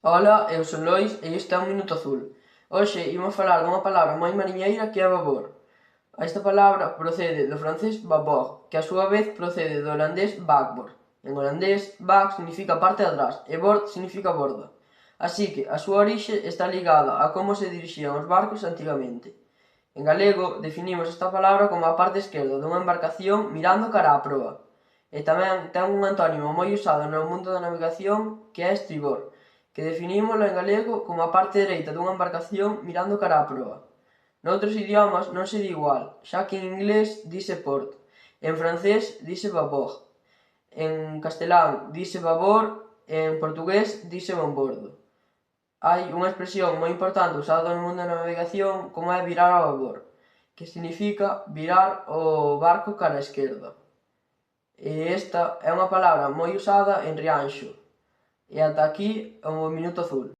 Ola, eu son Lois e isto é Un Minuto Azul. Hoxe imos falar dunha palabra moi mariñeira que é babor. Esta palabra procede do francés babord, que a súa vez procede do holandés bakboard. En holandés, bak significa parte de atrás e board significa borda. Así que a súa orixe está ligada a como se dirixían os barcos antigamente. En galego definimos esta palabra como a parte esquerda dunha embarcación mirando cara á proa. E tamén ten un antónimo moi usado no mundo da navegación que é estribor, que definímolo en galego como a parte dereita dunha embarcación mirando cara á proa. Noutros idiomas non se di igual, xa que en inglés dise port, en francés dise bâbord, en castelán dise babor e en portugués dise bombordo. Hai unha expresión moi importante usada no mundo da navegación como é virar a babor, que significa virar o barco cara á esquerda. E esta é unha palabra moi usada en Rianxo. E ata aquí o Minuto Azul.